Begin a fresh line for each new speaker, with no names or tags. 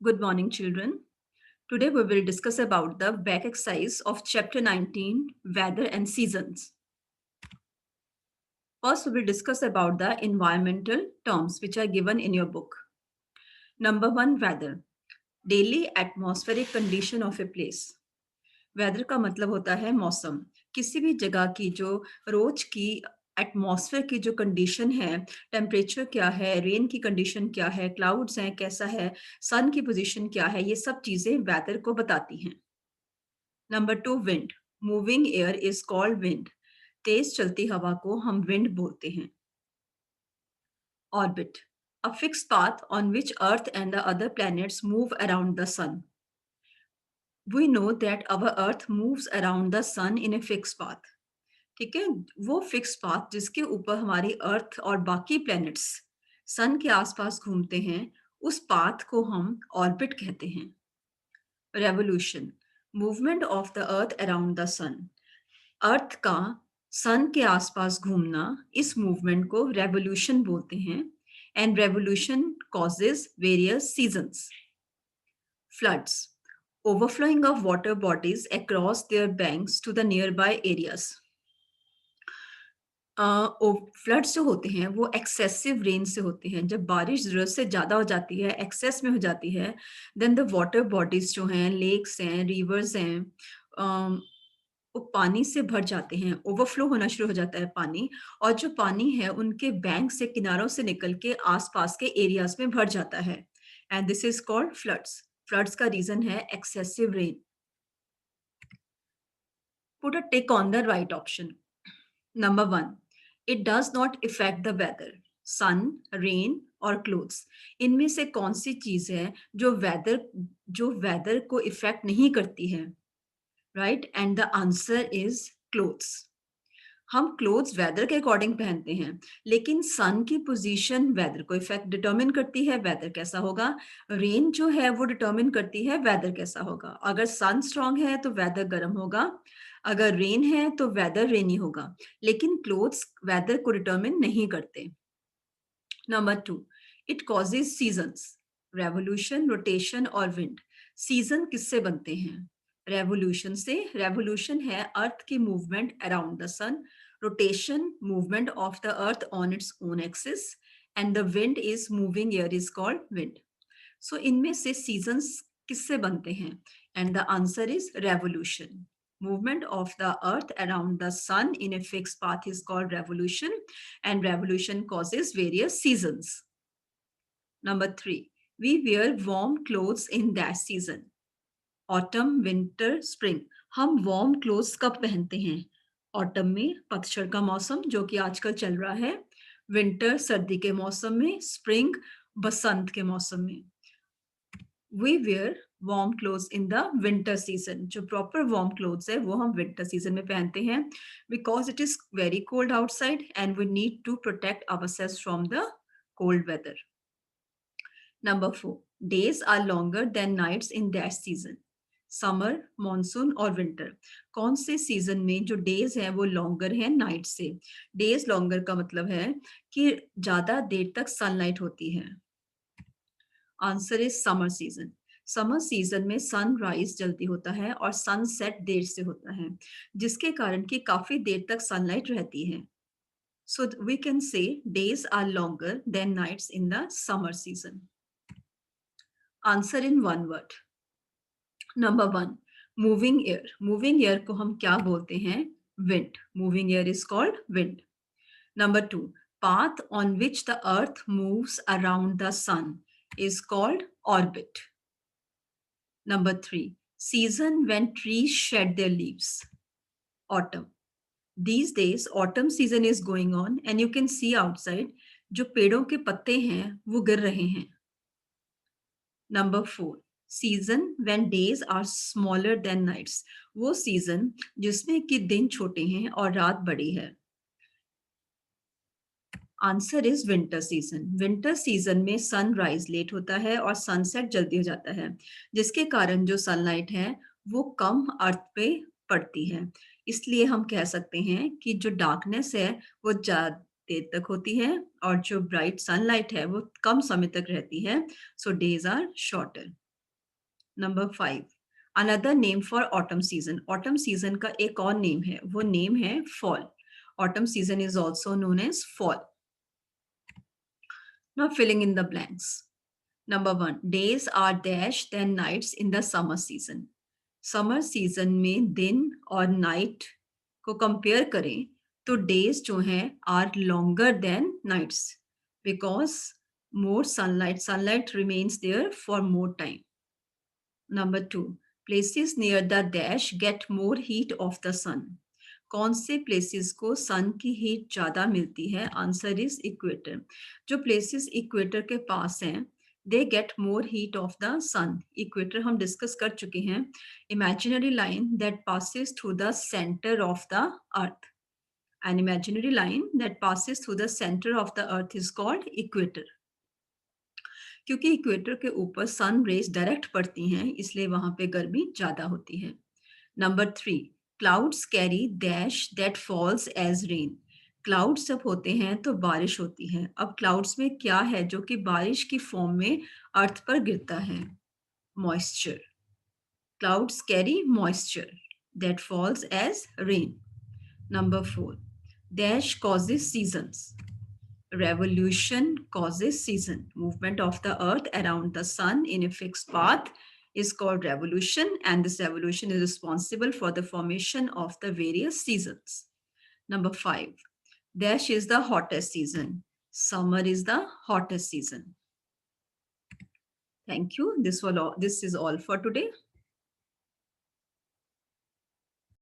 Good morning, children. Today we will discuss about the back exercise of chapter 19, Weather and Seasons. First, we will discuss about the environmental terms which are given in your book. Number 1, weather. Daily atmospheric condition of a place. Weather का मतलब होता है मौसम। किसी भी जगह की जो रोज की एटमॉस्फेयर की जो कंडीशन है, टेम्परेचर क्या है, रेन की कंडीशन क्या है, क्लाउड्स हैं कैसा है, सन की पोजीशन क्या है, ये सब चीजें वेदर को बताती हैं। Number 2, wind. Moving air is called wind. तेज चलती हवा को हम विंड बोलते हैं। Orbit, a fix path on which earth and the other planets move around the sun. We know that our earth moves around the sun in a fixed path. ठीक है, वो फिक्स पाथ जिसके ऊपर हमारी अर्थ और बाकी प्लैनेट्स सन के आसपास घूमते हैं, उस पाथ को हम ऑर्बिट कहते हैं। Revolution, movement of the earth around the sun. Earth का सन के आसपास घूमना, इस मूवमेंट को रेवोल्यूशन बोलते हैं। And revolution causes various seasons. Floods, overflowing of water bodies across their banks to the nearby areas. Floods जो होते हैं वो एक्सेसिव रेन से होते हैं। जब बारिश जरूरत से ज्यादा हो जाती है, एक्सेस में हो जाती है, देन द वाटर बॉडीज जो हैं, लेक्स हैं, रिवर्स हैं, वो पानी से भर जाते हैं, ओवरफ्लो होना शुरू हो जाता है पानी। और जो पानी है उनके बैंक से, किनारों से निकल के आसपास के एरियाज में भर जाता है। And this is called floods. Floods का रीजन है excessive rain. Put a tick on the right option. Number 1, it does not affect the weather. Sun, rain और clothes. इनमें से कौन सी चीज है जो वेदर को इफेक्ट नहीं करती है? Right, and the answer is clothes. हम क्लोथ्स वेदर के अकॉर्डिंग पहनते हैं, लेकिन सन की पोजीशन वेदर को इफेक्ट डिटर्मिन करती है, वेदर कैसा होगा। रेन जो है वो डिटर्मिन करती है वेदर कैसा होगा। अगर सन स्ट्रांग है तो वेदर गर्म होगा, अगर रेन है तो वेदर रेनी होगा, लेकिन क्लोथ्स वेदर को डिटर्मिन नहीं करते। Number 2, it causes seasons. Revolution, rotation और विंड। सीजन किससे बनते हैं? रेवोल्यूशन से। रेवोल्यूशन है अर्थ की movement around the sun. Rotation, movement of the earth on its own axis. And the wind is moving air is called wind. So इनमें से seasons किससे बनते हैं? And the answer is revolution. Movement of the earth around the sun in a fixed path is called revolution, and revolution causes various seasons. Number 3, we wear warm clothes in that season. Autumn, winter, spring. हम warm clothes कब पहनते हैं? Autumn में, पतझड़ का मौसम जो कि आजकल चल रहा है। Winter, सर्दी के मौसम में। Spring, बसंत के मौसम में। We wear warm clothes in the winter season. जो proper warm clothes है वो हम winter season में पहनते हैं, because it is very cold outside and we need to protect ourselves from the cold weather. Number 4, days are longer than nights in that season. Summer, monsoon और winter. कौन से season में जो days हैं वो लॉन्गर हैं night से? Days longer का मतलब है कि ज्यादा देर तक सनलाइट होती है। Answer is summer season. Summer season में सनराइज जल्दी होता है और सनसेट देर से होता है, जिसके कारण कि काफी देर तक सनलाइट रहती है। So we can say days are longer than nights in the summer season. Answer in one word. Number 1, moving air. Moving air को हम क्या बोलते हैं? Wind. Moving air is called wind. Number 2, path on which the earth moves around the sun is called orbit. Number 3, season when trees shed their leaves. Autumn. These days autumn season is going on and you can see outside जो पेड़ों के पत्ते हैं वो गिर रहे हैं। Number 4, season when days are smaller than nights. वो सीजन जिसमें कि दिन छोटे हैं और रात बड़ी है। Answer is winter season. Winter season में सनराइज लेट होता है और सनसेट जल्दी हो जाता है, जिसके कारण जो सनलाइट है वो कम अर्थ पे पड़ती है। इसलिए हम कह सकते हैं कि जो डार्कनेस है वो ज्यादा देर तक होती है और जो ब्राइट सनलाइट है वो कम समय तक रहती है। So days are shorter. Number 5, another name for autumn season. Autumn season का एक और नेम है, वो नेम है fall. Autumn season is also known as fall. Now filling in the blanks. Number 1, days are dash than nights in the summer season. Summer season में दिन और night को कंपेयर करें तो डेज जो हैं are longer than nights because more sunlight remains there for more time. Number 2, places near the dash get more heat of the sun. कौन से प्लेसेस को सन की हीट ज्यादा मिलती है? Answer is equator. जो प्लेसेस इक्वेटर के पास हैं they get more heat of the sun. Equator हम डिस्कस कर चुके हैं, imaginary line that passes through the centre of the earth. an imaginary line that passes through the center of the earth is called equator. क्योंकि equator के ऊपर sun rays direct पड़ती हैं इसलिए वहां पे गर्मी ज्यादा होती है। Number 3, clouds carry dash that falls as rain. Clouds जब होते हैं तो बारिश होती है। अब क्लाउड्स में क्या है जो कि बारिश की फॉर्म में अर्थ पर गिरता है? Moisture. Clouds carry moisture that falls as rain. Number 4, dash causes seasons. Revolution causes season. Movement of the earth around the sun in a fixed path is called revolution, and this revolution is responsible for the formation of the various seasons. Number 5, dash is the hottest season. Summer is the hottest season. Thank you. This is all for today.